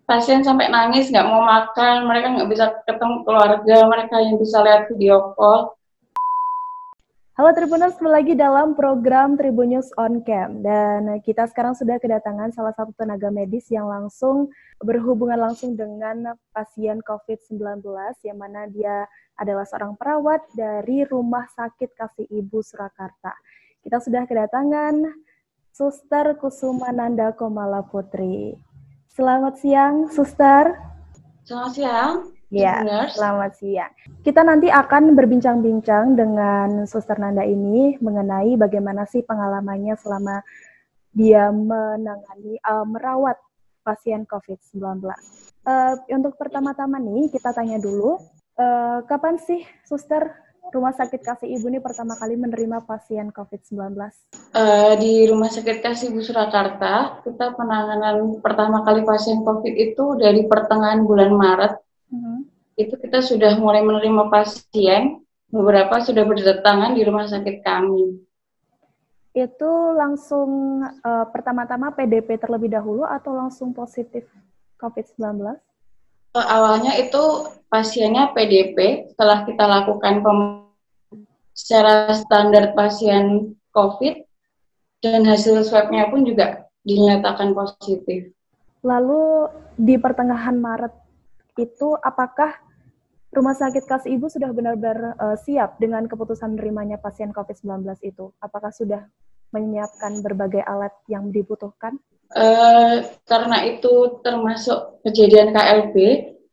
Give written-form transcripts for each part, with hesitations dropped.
pasien sampai nangis, nggak mau makan, mereka nggak bisa ketemu keluarga, mereka yang bisa lihat video call. Halo Tribuners, kembali lagi dalam program Tribun News on Cam. Dan kita sekarang sudah kedatangan salah satu tenaga medis yang langsung berhubungan langsung dengan pasien COVID-19, yang mana dia adalah seorang perawat dari Rumah Sakit Kasih Ibu Surakarta. Kita sudah kedatangan Suster Kusumananda Komala Putri. Selamat siang, Suster. Selamat siang. Ya, selamat siang. Kita nanti akan berbincang-bincang dengan Suster Nanda ini mengenai bagaimana sih pengalamannya selama dia merawat pasien COVID-19. Untuk pertama-tama nih, kita tanya dulu, kapan sih Suster Rumah Sakit Kasih Ibu ini pertama kali menerima pasien COVID-19? Di Rumah Sakit Kasih Ibu Surakarta, kita penanganan pertama kali pasien COVID itu dari pertengahan bulan Maret. Itu kita sudah mulai menerima pasien, beberapa sudah berdatangan di rumah sakit kami. Itu langsung pertama-tama PDP terlebih dahulu atau langsung positif COVID-19? Awalnya itu pasiennya PDP, setelah kita lakukan secara standar pasien COVID, dan hasil swab-nya pun juga dinyatakan positif. Lalu di pertengahan Maret itu apakah Rumah Sakit Kasih Ibu sudah benar-benar siap dengan keputusan menerimanya pasien COVID-19 itu? Apakah sudah menyiapkan berbagai alat yang dibutuhkan? Karena itu termasuk kejadian KLB,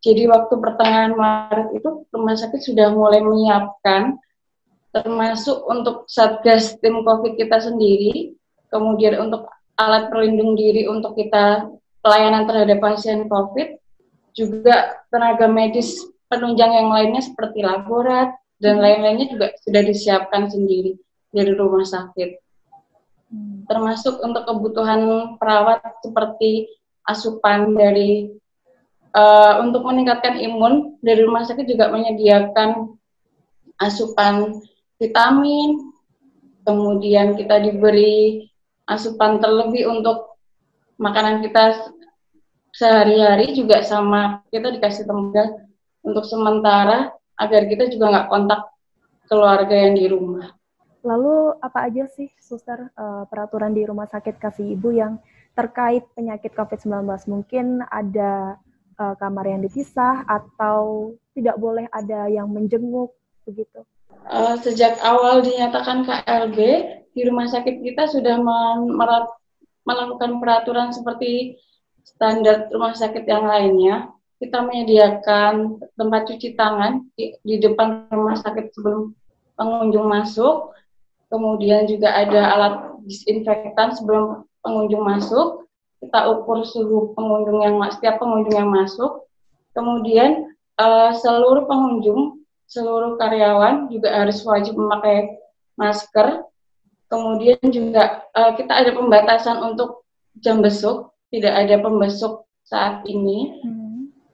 jadi waktu pertengahan Maret itu rumah sakit sudah mulai menyiapkan, termasuk untuk satgas tim COVID kita sendiri, kemudian untuk alat pelindung diri untuk kita pelayanan terhadap pasien COVID, juga tenaga medis penunjang yang lainnya seperti laborat dan lain-lainnya juga sudah disiapkan sendiri dari rumah sakit. Termasuk untuk kebutuhan perawat seperti asupan dari untuk meningkatkan imun, dari rumah sakit juga menyediakan asupan vitamin, kemudian kita diberi asupan terlebih untuk makanan kita sehari-hari, juga sama kita dikasih tenaga untuk sementara agar kita juga nggak kontak keluarga yang di rumah. Lalu apa aja sih Suster peraturan di Rumah Sakit Kasih Ibu yang terkait penyakit COVID-19? Mungkin ada kamar yang dipisah atau tidak boleh ada yang menjenguk begitu? Sejak awal dinyatakan KLB, di rumah sakit kita sudah melakukan peraturan seperti standar rumah sakit yang lainnya. Kita menyediakan tempat cuci tangan di depan rumah sakit sebelum pengunjung masuk. Kemudian juga ada alat disinfektan sebelum pengunjung masuk. Kita ukur suhu setiap pengunjung yang masuk. Kemudian seluruh pengunjung, seluruh karyawan juga harus wajib memakai masker. Kemudian juga kita ada pembatasan untuk jam besuk, tidak ada pembesuk saat ini.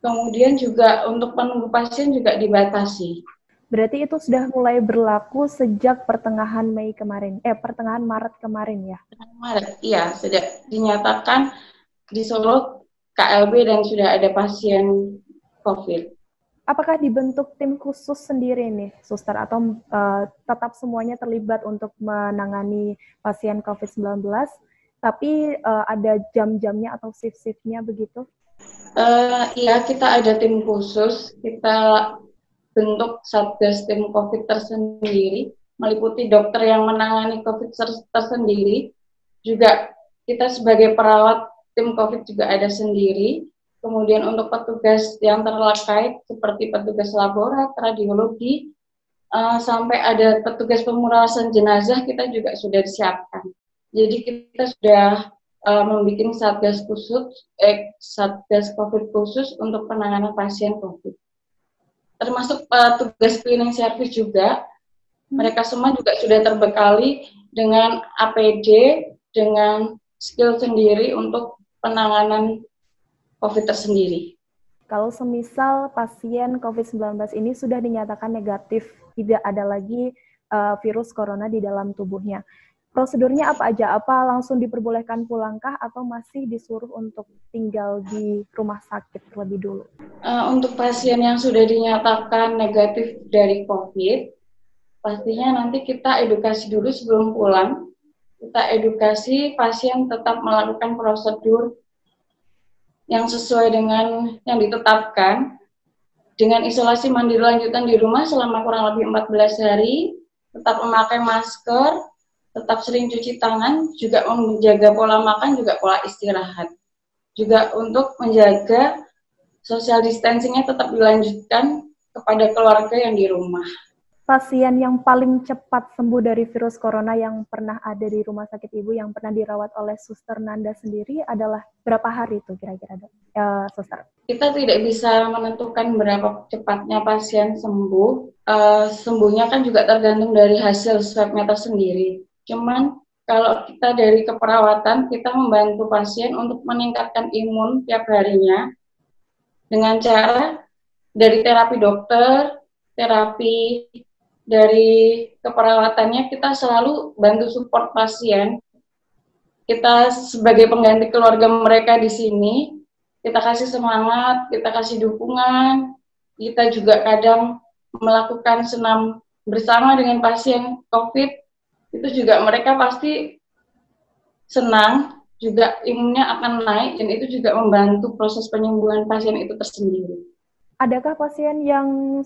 Kemudian juga untuk penunggu pasien juga dibatasi. Berarti itu sudah mulai berlaku sejak pertengahan pertengahan Maret kemarin ya? Maret, iya, sudah dinyatakan di Solo KLB dan sudah ada pasien COVID. Apakah dibentuk tim khusus sendiri nih, Suster, atau tetap semuanya terlibat untuk menangani pasien COVID-19, tapi ada jam-jamnya atau shift-shiftnya begitu? Iya, kita ada tim khusus, kita bentuk satgas tim COVID tersendiri, meliputi dokter yang menangani COVID tersendiri, juga kita sebagai perawat tim COVID juga ada sendiri. Kemudian untuk petugas yang terkait seperti petugas laborat, radiologi, sampai ada petugas pemulasaran jenazah kita juga sudah disiapkan. Jadi kita sudah membuat satgas COVID khusus untuk penanganan pasien COVID. Termasuk tugas cleaning service juga, mereka semua juga sudah terbekali dengan APD, dengan skill sendiri untuk penanganan COVID tersendiri. Kalau semisal pasien COVID-19 ini sudah dinyatakan negatif, tidak ada lagi virus corona di dalam tubuhnya, Prosedurnya apa aja? Apa langsung diperbolehkan pulangkah atau masih disuruh untuk tinggal di rumah sakit terlebih dulu? Untuk pasien yang sudah dinyatakan negatif dari COVID, pastinya nanti kita edukasi dulu sebelum pulang. Kita edukasi pasien tetap melakukan prosedur yang sesuai dengan yang ditetapkan, dengan isolasi mandiri lanjutan di rumah selama kurang lebih 14 hari, tetap memakai masker, tetap sering cuci tangan, juga menjaga pola makan, juga pola istirahat. Juga untuk menjaga social distancing-nya tetap dilanjutkan kepada keluarga yang di rumah. Pasien yang paling cepat sembuh dari virus corona yang pernah ada di rumah sakit Ibu, yang pernah dirawat oleh Suster Nanda sendiri adalah berapa hari itu kira-kira, Suster? Kita tidak bisa menentukan berapa cepatnya pasien sembuh. Sembuhnya kan juga tergantung dari hasil swab meta sendiri. Cuman kalau kita dari keperawatan, kita membantu pasien untuk meningkatkan imun tiap harinya dengan cara dari terapi dokter, terapi dari keperawatannya, kita selalu bantu support pasien. Kita sebagai pengganti keluarga mereka di sini, kita kasih semangat, kita kasih dukungan, kita juga kadang melakukan senam bersama dengan pasien COVID, itu juga mereka pasti senang, juga imunnya akan naik, dan itu juga membantu proses penyembuhan pasien itu tersendiri. Adakah pasien yang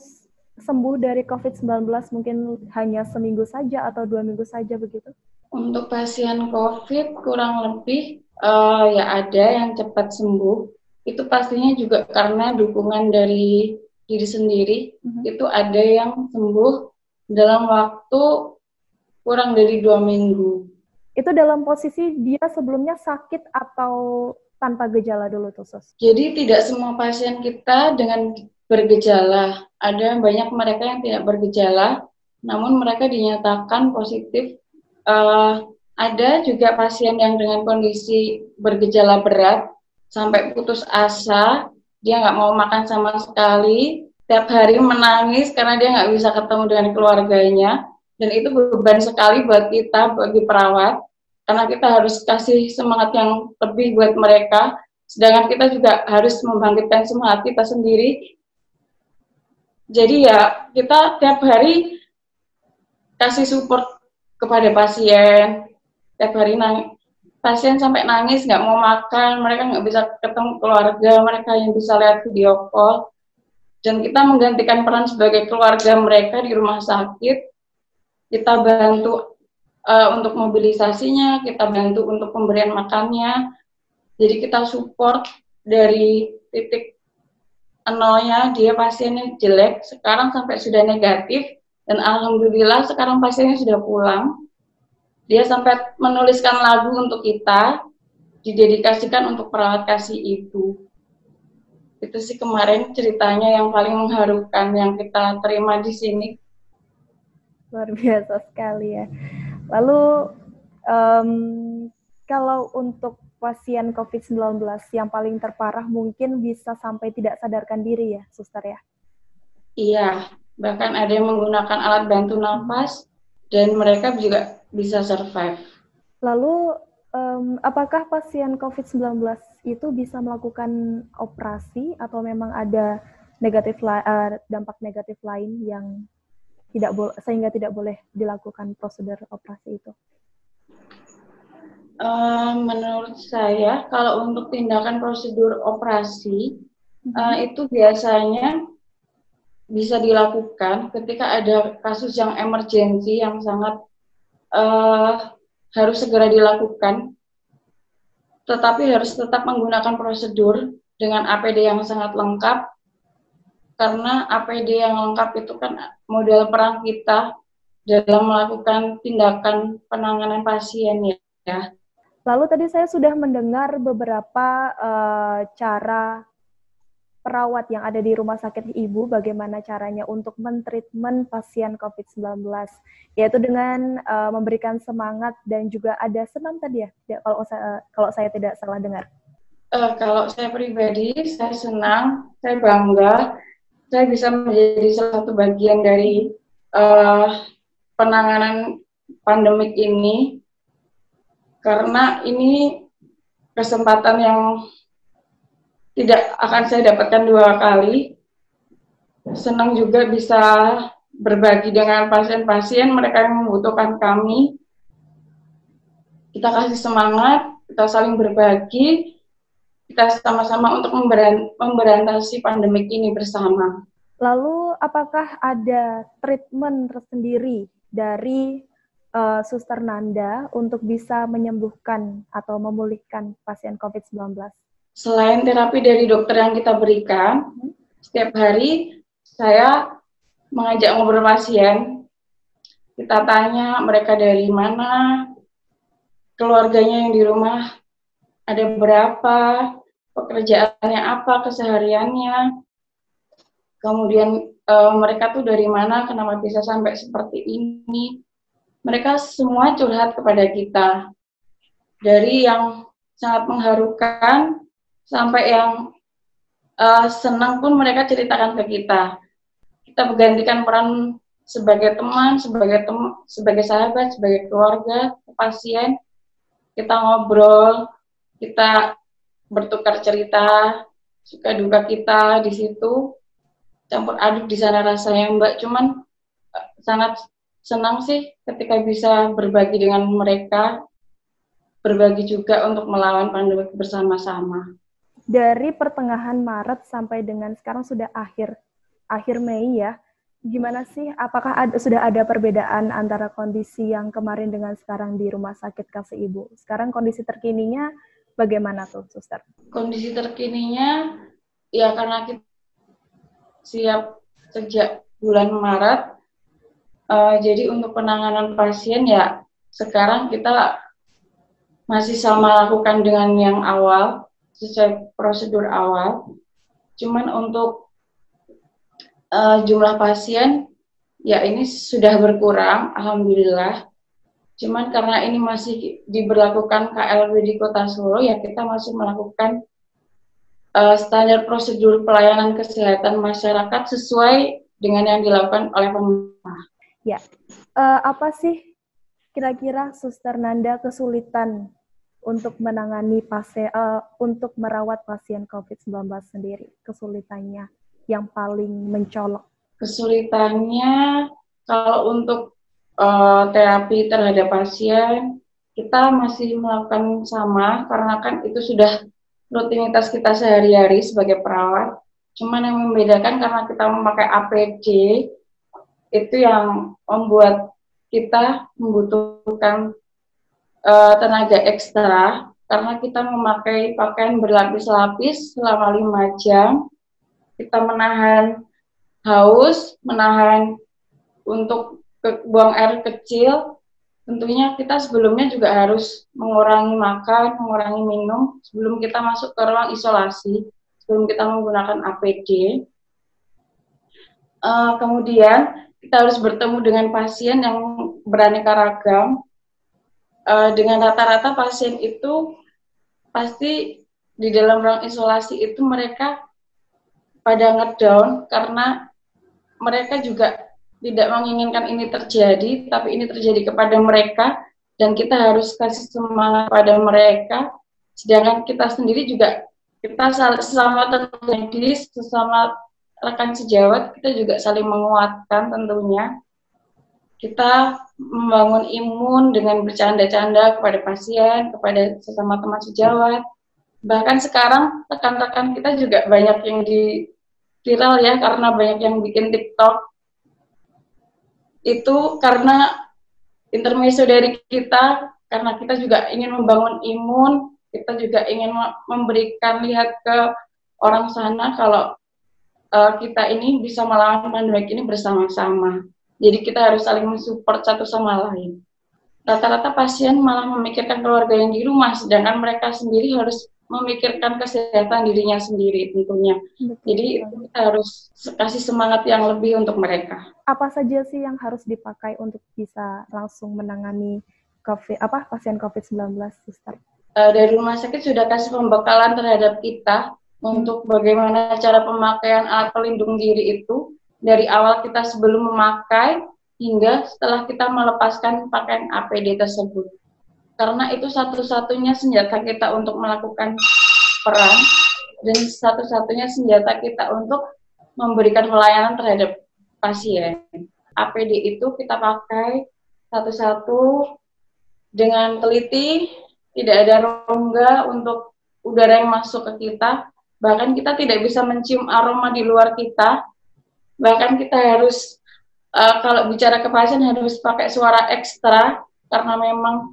sembuh dari COVID-19 mungkin hanya seminggu saja atau 2 minggu saja begitu? Untuk pasien COVID kurang lebih ya ada yang cepat sembuh. Itu pastinya juga karena dukungan dari diri sendiri. Itu ada yang sembuh dalam waktu kurang dari 2 minggu. Itu dalam posisi dia sebelumnya sakit atau tanpa gejala dulu tuh, Sus? Jadi tidak semua pasien kita dengan bergejala. Ada banyak mereka yang tidak bergejala, namun mereka dinyatakan positif. Ada juga pasien yang dengan kondisi bergejala berat, sampai putus asa, dia nggak mau makan sama sekali, tiap hari menangis karena dia nggak bisa ketemu dengan keluarganya, dan itu beban sekali buat kita, bagi perawat, karena kita harus kasih semangat yang lebih buat mereka, sedangkan kita juga harus membangkitkan semangat kita sendiri. Jadi ya kita tiap hari kasih support kepada pasien, tiap hari pasien sampai nangis, nggak mau makan, mereka nggak bisa ketemu keluarga, mereka yang bisa lihat video call, dan kita menggantikan peran sebagai keluarga mereka di rumah sakit. Kita bantu untuk mobilisasinya, kita bantu untuk pemberian makannya, jadi kita support dari titik nolnya, dia pasiennya jelek, sekarang sampai sudah negatif, dan alhamdulillah sekarang pasiennya sudah pulang. Dia sampai menuliskan lagu untuk kita, didedikasikan untuk perawat kasih itu. Itu sih kemarin ceritanya yang paling mengharukan yang kita terima di sini. Luar biasa sekali ya. Lalu kalau untuk pasien COVID-19 yang paling terparah mungkin bisa sampai tidak sadarkan diri ya, Suster ya? Iya, bahkan ada yang menggunakan alat bantu nafas dan mereka juga bisa survive. Lalu apakah pasien COVID-19 itu bisa melakukan operasi atau memang ada dampak negatif lain yang sehingga tidak boleh dilakukan prosedur operasi itu? Menurut saya, kalau untuk tindakan prosedur operasi, itu biasanya bisa dilakukan ketika ada kasus yang emergensi yang sangat harus segera dilakukan, tetapi harus tetap menggunakan prosedur dengan APD yang sangat lengkap, karena APD yang lengkap itu kan modal perang kita dalam melakukan tindakan penanganan pasien ya. Lalu tadi saya sudah mendengar beberapa cara perawat yang ada di rumah sakit Ibu, bagaimana caranya untuk mentreatment pasien COVID-19, yaitu dengan memberikan semangat dan juga ada senam tadi ya, kalau saya tidak salah dengar. Kalau saya pribadi, saya senang, saya bangga, saya bisa menjadi salah satu bagian dari penanganan pandemik ini. karena ini kesempatan yang tidak akan saya dapatkan 2 kali. Senang juga bisa berbagi dengan pasien-pasien mereka yang membutuhkan kami. Kita kasih semangat, kita saling berbagi, kita sama-sama untuk memberantasi pandemik ini bersama. Lalu apakah ada treatment tersendiri dari Suster Nanda untuk bisa menyembuhkan atau memulihkan pasien COVID-19? Selain terapi dari dokter yang kita berikan, setiap hari saya mengajak ngobrol pasien. Kita tanya mereka dari mana, keluarganya yang di rumah ada berapa, pekerjaannya apa, kesehariannya, kemudian mereka tuh dari mana, kenapa bisa sampai seperti ini. Mereka semua curhat kepada kita, dari yang sangat mengharukan sampai yang senang pun mereka ceritakan ke kita. Kita bergantikan peran sebagai teman, sebagai sahabat, sebagai keluarga, pasien. Kita ngobrol, kita bertukar cerita, suka duka kita di situ, campur aduk di sana rasanya Mbak. Cuman sangat senang sih ketika bisa berbagi dengan mereka, berbagi juga untuk melawan pandemi bersama-sama. Dari pertengahan Maret sampai dengan sekarang sudah akhir Mei ya, gimana sih? Apakah sudah ada perbedaan antara kondisi yang kemarin dengan sekarang di Rumah Sakit Kasih Ibu? Sekarang kondisi terkininya bagaimana tuh, Suster? Kondisi terkininya, ya karena kita siap sejak bulan Maret, jadi untuk penanganan pasien ya sekarang kita masih sama lakukan dengan yang awal, sesuai prosedur awal. Cuman untuk jumlah pasien ya ini sudah berkurang, alhamdulillah. Cuman karena ini masih diberlakukan KLB di Kota Solo, ya kita masih melakukan standar prosedur pelayanan kesehatan masyarakat sesuai dengan yang dilakukan oleh pemerintah. Ya, apa sih kira-kira Suster Nanda kesulitan untuk menangani untuk merawat pasien COVID-19 sendiri? Kesulitannya yang paling mencolok? Kesulitannya kalau untuk terapi terhadap pasien, kita masih melakukan sama karena kan itu sudah rutinitas kita sehari-hari sebagai perawat. Cuman yang membedakan karena kita memakai APD, itu yang membuat kita membutuhkan tenaga ekstra karena kita memakai pakaian berlapis-lapis selama 5 jam. Kita menahan haus, menahan untuk buang air kecil. Tentunya kita sebelumnya juga harus mengurangi makan, mengurangi minum sebelum kita masuk ke ruang isolasi, sebelum kita menggunakan APD. Kemudian kita harus bertemu dengan pasien yang beraneka ragam. Dengan rata-rata pasien itu pasti di dalam ruang isolasi itu mereka pada ngedown karena mereka juga tidak menginginkan ini terjadi, tapi ini terjadi kepada mereka dan kita harus kasih semangat pada mereka. Sedangkan kita sendiri juga, kita sesama tenaga medis, sesama rekan sejawat, kita juga saling menguatkan tentunya. Kita membangun imun dengan bercanda-canda kepada pasien, kepada sesama teman sejawat. Bahkan sekarang rekan-rekan kita juga banyak yang di viral ya, karena banyak yang bikin TikTok. Itu karena intermezzo dari kita, karena kita juga ingin membangun imun, kita juga ingin memberikan lihat ke orang sana kalau kita ini bisa melawan pandemi ini bersama-sama. Jadi kita harus saling mensupport satu sama lain. Rata-rata pasien malah memikirkan keluarga yang di rumah, sedangkan mereka sendiri harus memikirkan kesehatan dirinya sendiri tentunya. Jadi kita harus kasih semangat yang lebih untuk mereka. Apa saja sih yang harus dipakai untuk bisa langsung menangani pasien COVID-19, Suster? Dari rumah sakit sudah kasih pembekalan terhadap kita untuk bagaimana cara pemakaian alat pelindung diri itu dari awal kita sebelum memakai hingga setelah kita melepaskan pakaian APD tersebut. karena itu satu-satunya senjata kita untuk melakukan perang dan satu-satunya senjata kita untuk memberikan pelayanan terhadap pasien. APD itu kita pakai satu-satu dengan teliti, tidak ada rongga untuk udara yang masuk ke kita, bahkan kita tidak bisa mencium aroma di luar kita, bahkan kita harus kalau bicara ke pasien harus pakai suara ekstra karena memang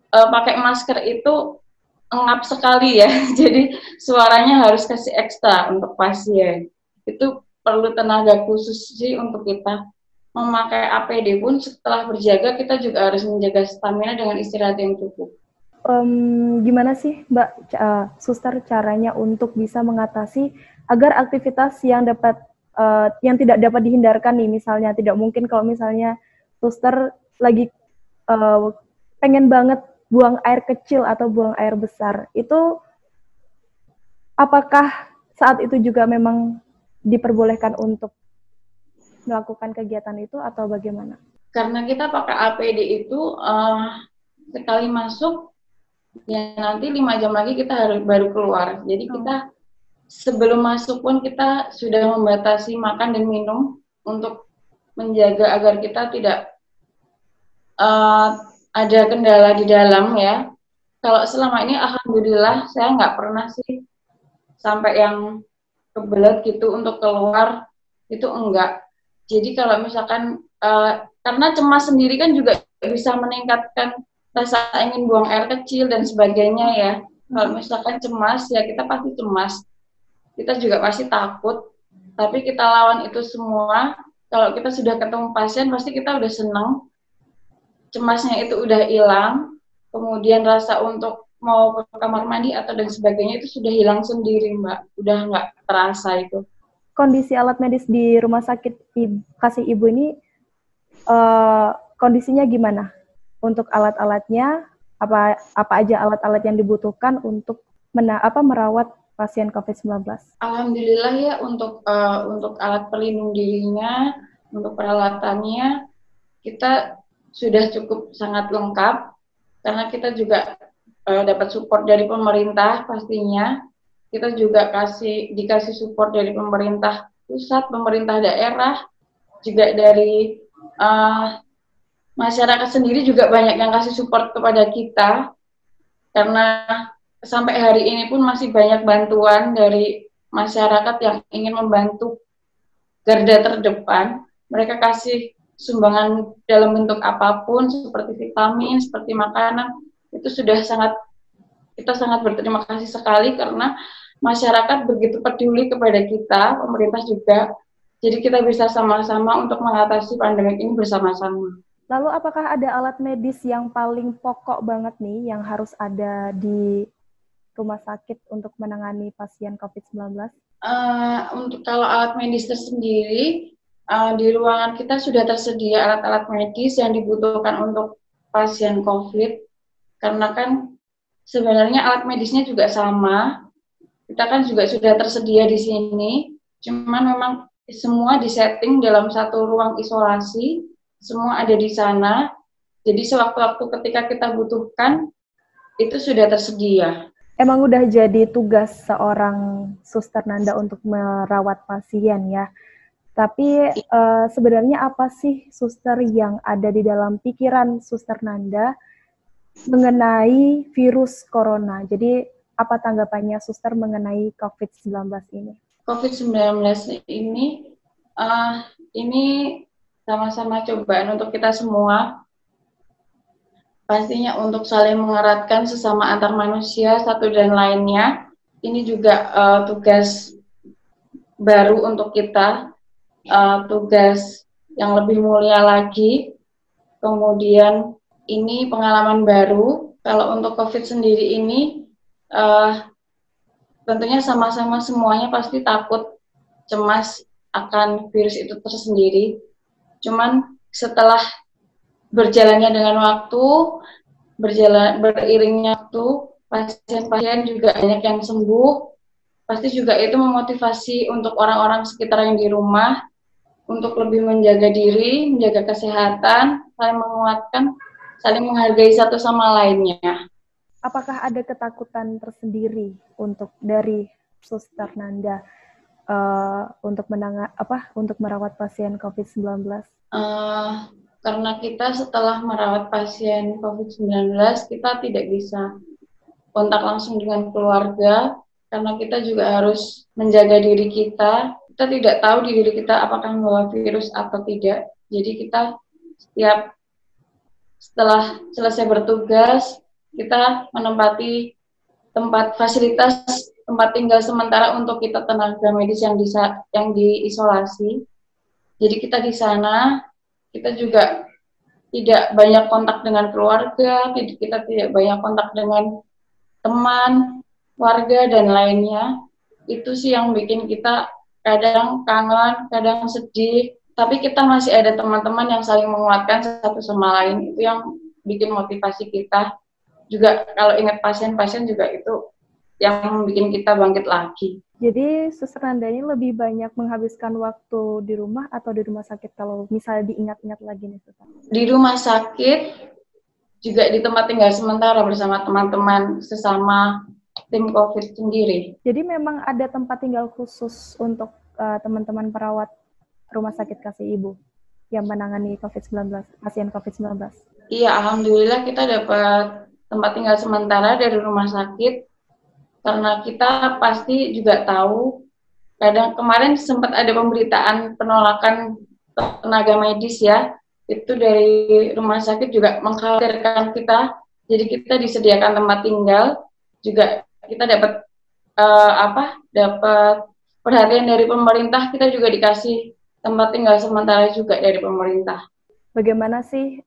pakai masker itu ngap sekali ya, jadi suaranya harus kasih ekstra untuk pasien. Itu perlu tenaga khusus sih untuk kita. Memakai APD pun setelah berjaga kita juga harus menjaga stamina dengan istirahat yang cukup. Gimana sih Mbak Suster caranya untuk bisa mengatasi agar aktivitas yang tidak dapat dihindarkan nih, misalnya tidak mungkin kalau misalnya Suster lagi pengen banget buang air kecil atau buang air besar, itu apakah saat itu juga memang diperbolehkan untuk melakukan kegiatan itu atau bagaimana? Karena kita pakai APD itu sekali masuk ya nanti 5 jam lagi kita harus baru keluar. Jadi kita sebelum masuk pun kita sudah membatasi makan dan minum untuk menjaga agar kita tidak ada kendala di dalam ya. Kalau selama ini alhamdulillah saya nggak pernah sih sampai yang kebelet gitu untuk keluar, itu enggak. Jadi kalau misalkan karena cemas sendiri kan juga bisa meningkatkan rasa ingin buang air kecil dan sebagainya ya. Kalau misalkan cemas ya kita pasti cemas, kita juga pasti takut, tapi kita lawan itu semua. Kalau kita sudah ketemu pasien pasti kita udah senang, cemasnya itu udah hilang, kemudian rasa untuk mau ke kamar mandi atau dan sebagainya itu sudah hilang sendiri Mbak, udah nggak terasa itu. Kondisi alat medis di rumah sakit Kasih Ibu ini kondisinya gimana? Untuk alat-alatnya, apa aja alat-alat yang dibutuhkan untuk merawat pasien COVID-19? Alhamdulillah ya untuk alat pelindung dirinya, untuk peralatannya kita sudah cukup sangat lengkap karena kita juga dapat support dari pemerintah pastinya. Kita juga dikasih support dari pemerintah pusat, pemerintah daerah, juga dari masyarakat sendiri juga banyak yang kasih support kepada kita, karena sampai hari ini pun masih banyak bantuan dari masyarakat yang ingin membantu garda terdepan. Mereka kasih sumbangan dalam bentuk apapun, seperti vitamin, seperti makanan, itu sudah kita sangat berterima kasih sekali karena masyarakat begitu peduli kepada kita, pemerintah juga. Jadi kita bisa sama-sama untuk mengatasi pandemi ini bersama-sama. Lalu apakah ada alat medis yang paling pokok banget nih yang harus ada di rumah sakit untuk menangani pasien COVID-19? Untuk kalau alat medis tersendiri, di ruangan kita sudah tersedia alat-alat medis yang dibutuhkan untuk pasien COVID. Karena kan sebenarnya alat medisnya juga sama, kita kan juga sudah tersedia di sini, cuman memang semua disetting dalam satu ruang isolasi, semua ada di sana, jadi sewaktu-waktu ketika kita butuhkan, itu sudah tersedia. Emang udah jadi tugas seorang Suster Nanda untuk merawat pasien ya, tapi sebenarnya apa sih Suster yang ada di dalam pikiran Suster Nanda mengenai virus corona? Jadi apa tanggapannya Suster mengenai COVID-19 ini? COVID-19 ini sama-sama cobaan untuk kita semua. Pastinya untuk saling mengeratkan sesama antar manusia satu dan lainnya. Ini juga tugas baru untuk kita, tugas yang lebih mulia lagi. Kemudian ini pengalaman baru. Kalau untuk COVID sendiri ini, tentunya sama-sama semuanya pasti takut, cemas akan virus itu tersendiri. Cuman setelah berjalannya dengan waktu, beriringnya waktu, pasien-pasien juga banyak yang sembuh, pasti juga itu memotivasi untuk orang-orang sekitar yang di rumah untuk lebih menjaga diri, menjaga kesehatan, saling menguatkan. saling menghargai satu sama lainnya. Apakah ada ketakutan tersendiri untuk dari Suster Nanda untuk merawat pasien COVID-19? Karena kita setelah merawat pasien COVID-19, kita tidak bisa kontak langsung dengan keluarga, karena kita juga harus menjaga diri kita. Kita tidak tahu di diri kita apakah membawa virus atau tidak. Jadi kita setelah selesai bertugas, kita menempati fasilitas tempat tinggal sementara untuk kita tenaga medis yang diisolasi. Jadi kita di sana, kita juga tidak banyak kontak dengan keluarga, kita tidak banyak kontak dengan teman, warga, dan lainnya. Itu sih yang bikin kita kadang kangen, kadang sedih, tapi kita masih ada teman-teman yang saling menguatkan satu sama lain. Itu yang bikin motivasi kita. Juga kalau ingat pasien-pasien juga itu yang bikin kita bangkit lagi. Jadi Suster Nanda ini lebih banyak menghabiskan waktu di rumah atau di rumah sakit kalau misalnya diingat-ingat lagi nih Suster? Di rumah sakit, juga di tempat tinggal sementara bersama teman-teman sesama tim COVID sendiri. Jadi memang ada tempat tinggal khusus untuk teman-teman perawat rumah sakit Kasih Ibu yang menangani COVID-19, pasien COVID-19? Iya, alhamdulillah kita dapat tempat tinggal sementara dari rumah sakit, karena kita pasti juga tahu, kadang kemarin sempat ada pemberitaan penolakan tenaga medis ya, itu dari rumah sakit juga mengkhawatirkan kita, jadi kita disediakan tempat tinggal, juga kita dapat dapat perhatian dari pemerintah, kita juga dikasih tempat tinggal sementara juga dari pemerintah. Bagaimana sih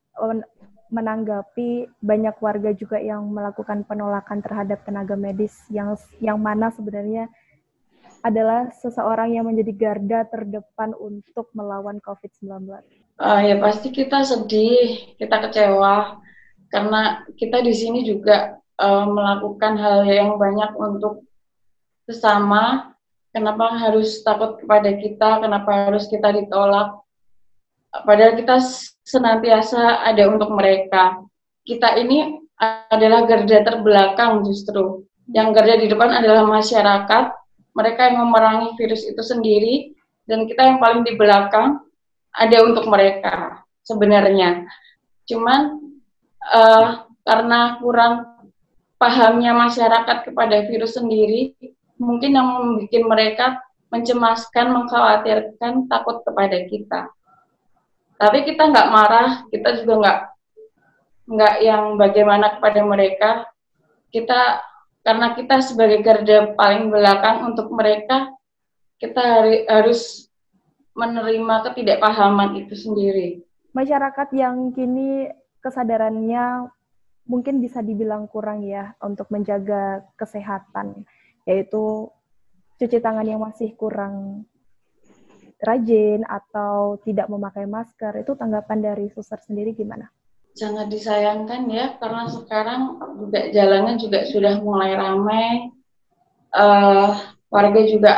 menanggapi banyak warga juga yang melakukan penolakan terhadap tenaga medis yang mana sebenarnya adalah seseorang yang menjadi garda terdepan untuk melawan COVID-19? Ya pasti kita sedih, kita kecewa, karena kita di sini juga melakukan hal yang banyak untuk sesama. Kenapa harus takut kepada kita? Kenapa harus kita ditolak? Padahal kita senantiasa ada untuk mereka. Kita ini adalah garda terbelakang justru. Yang garda di depan adalah masyarakat. Mereka yang memerangi virus itu sendiri, dan kita yang paling di belakang ada untuk mereka sebenarnya. Cuman karena kurang pahamnya masyarakat kepada virus sendiri, mungkin yang membuat mereka mencemaskan, mengkhawatirkan, takut kepada kita. Tapi kita nggak marah, kita juga nggak yang bagaimana kepada mereka. Karena kita sebagai garda paling belakang untuk mereka, kita harus menerima ketidakpahaman itu sendiri. Masyarakat yang kini kesadarannya mungkin bisa dibilang kurang ya untuk menjaga kesehatan, yaitu cuci tangan yang masih kurang rajin atau tidak memakai masker. Itu tanggapan dari Suster sendiri gimana? Sangat disayangkan ya, karena sekarang juga jalannya juga sudah mulai ramai. Warga juga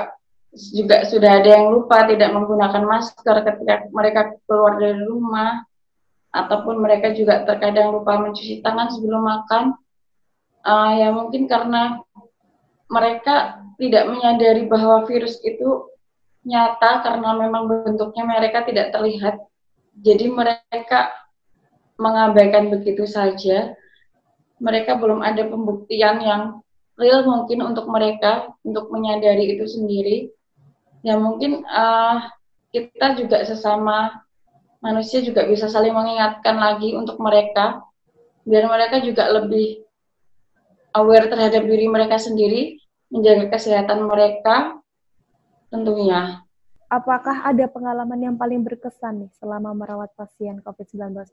sudah ada yang lupa tidak menggunakan masker ketika mereka keluar dari rumah, ataupun mereka juga terkadang lupa mencuci tangan sebelum makan. Ya mungkin karena mereka tidak menyadari bahwa virus itu nyata, karena memang bentuknya mereka tidak terlihat. Jadi mereka mengabaikan begitu saja. Mereka belum ada pembuktian yang real mungkin untuk mereka untuk menyadari itu sendiri. Ya mungkin kita juga sesama manusia juga bisa saling mengingatkan lagi untuk mereka, biar mereka juga lebih aware terhadap diri mereka sendiri, menjaga kesehatan mereka tentunya. Apakah ada pengalaman yang paling berkesan nih selama merawat pasien COVID-19?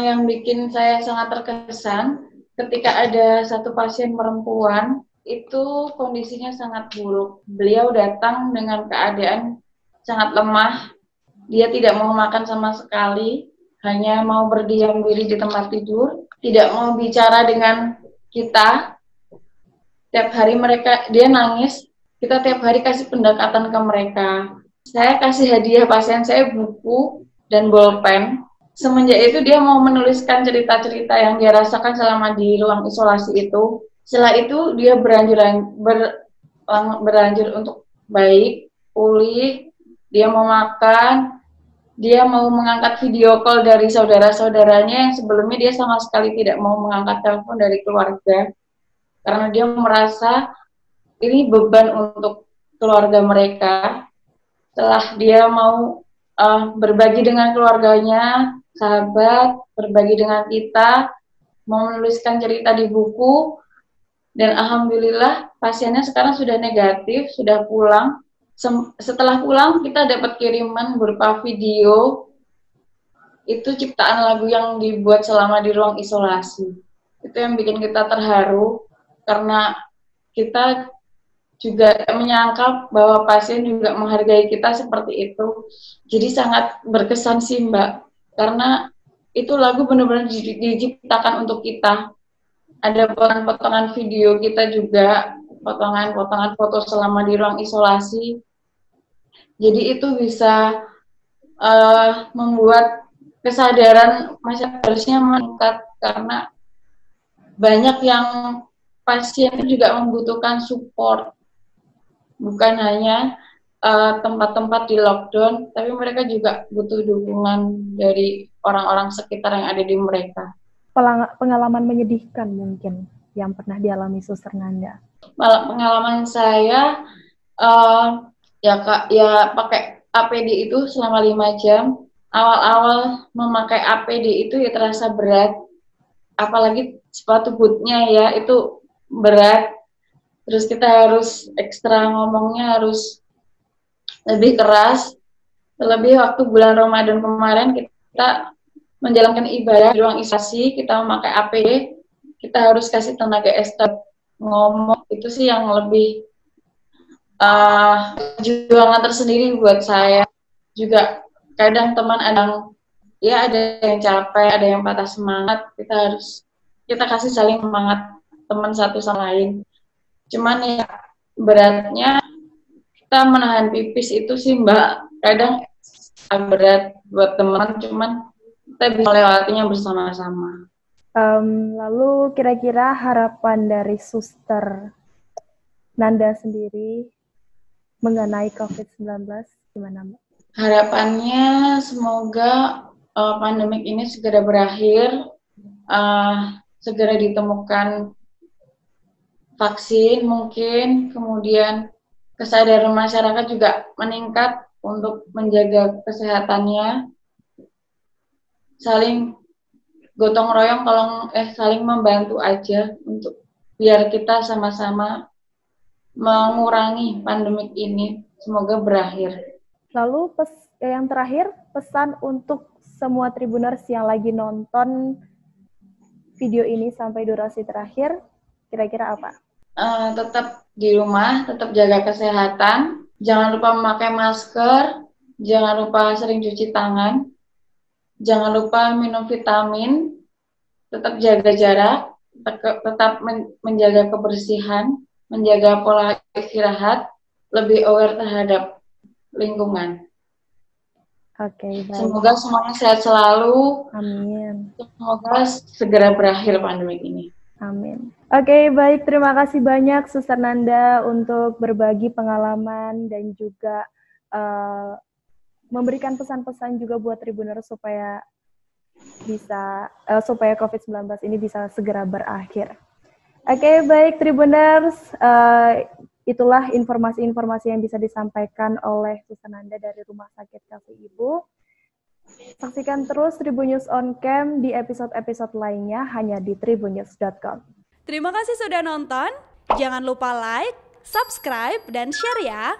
Yang bikin saya sangat terkesan ketika ada satu pasien perempuan, itu kondisinya sangat buruk. Beliau datang dengan keadaan sangat lemah, dia tidak mau makan sama sekali, hanya mau berdiam diri di tempat tidur, tidak mau bicara dengan kita. Tiap hari dia nangis, kita tiap hari kasih pendekatan ke mereka. Saya kasih hadiah pasien saya buku dan bolpen. semenjak itu dia mau menuliskan cerita-cerita yang dia rasakan selama di ruang isolasi itu. Setelah itu dia beranjur untuk baik, pulih, dia mau makan, dia mau mengangkat video call dari saudara-saudaranya yang sebelumnya dia sama sekali tidak mau mengangkat telepon dari keluarga. Karena dia merasa ini beban untuk keluarga mereka. Setelah dia mau berbagi dengan keluarganya, sahabat, berbagi dengan kita, mau menuliskan cerita di buku, dan alhamdulillah pasiennya sekarang sudah negatif, sudah pulang. Setelah pulang kita dapat kiriman berupa video, itu ciptaan lagu yang dibuat selama di ruang isolasi. Itu yang bikin kita terharu, karena kita juga menyangka bahwa pasien juga menghargai kita seperti itu. Jadi sangat berkesan sih Mbak, karena itu lagu benar-benar diciptakan untuk kita. Ada potongan-potongan video kita juga, potongan-potongan foto selama di ruang isolasi. Jadi itu bisa membuat kesadaran masyarakat harusnya meningkat, karena banyak yang pasien juga membutuhkan support. Bukan hanya tempat-tempat di lockdown, tapi mereka juga butuh dukungan dari orang-orang sekitar yang ada di mereka. Pengalaman menyedihkan mungkin yang pernah dialami Suster Nanda. Pengalaman saya ya pakai APD itu selama 5 jam. Awal-awal memakai APD itu ya terasa berat, apalagi sepatu bootnya ya itu berat. Terus kita harus ekstra ngomongnya harus lebih keras. Terlebih waktu bulan Ramadan kemarin kita menjalankan ibadah di ruang isolasi, kita memakai APD, kita harus kasih tenaga ekstra ngomong. Itu sih yang lebih perjuangan tersendiri buat saya. Juga kadang teman ada yang capek, ada yang patah semangat, kita kasih saling semangat teman satu sama lain. Cuman ya beratnya kita menahan pipis itu sih Mbak, kadang berat buat teman, cuman kita bisa melewatinya bersama-sama. Lalu kira-kira harapan dari Suster Nanda sendiri mengenai COVID-19 gimana Mbak? Harapannya semoga pandemik ini segera berakhir, segera ditemukan vaksin mungkin, kemudian kesadaran masyarakat juga meningkat untuk menjaga kesehatannya, saling gotong royong, saling membantu aja untuk biar kita sama-sama mengurangi pandemik ini, semoga berakhir. Lalu yang terakhir, pesan untuk semua Tribuners yang lagi nonton video ini sampai durasi terakhir, kira-kira apa? Tetap di rumah, tetap jaga kesehatan, jangan lupa memakai masker, jangan lupa sering cuci tangan, jangan lupa minum vitamin, tetap jaga jarak, tetap menjaga kebersihan, menjaga pola istirahat, lebih aware terhadap lingkungan. Oke, baik. Semoga semuanya sehat selalu. Amin. Semoga segera berakhir pandemi ini. Amin. Oke, baik. Terima kasih banyak Suster Nanda untuk berbagi pengalaman dan juga memberikan pesan-pesan juga buat Tribuners supaya COVID-19 ini bisa segera berakhir. Oke, baik Tribuners. Itulah informasi-informasi yang bisa disampaikan oleh Suster Nanda dari Rumah Sakit Kasih Ibu. Saksikan terus Tribun News on Cam di episode-episode lainnya hanya di tribunnews.com. Terima kasih sudah nonton. Jangan lupa like, subscribe, dan share ya.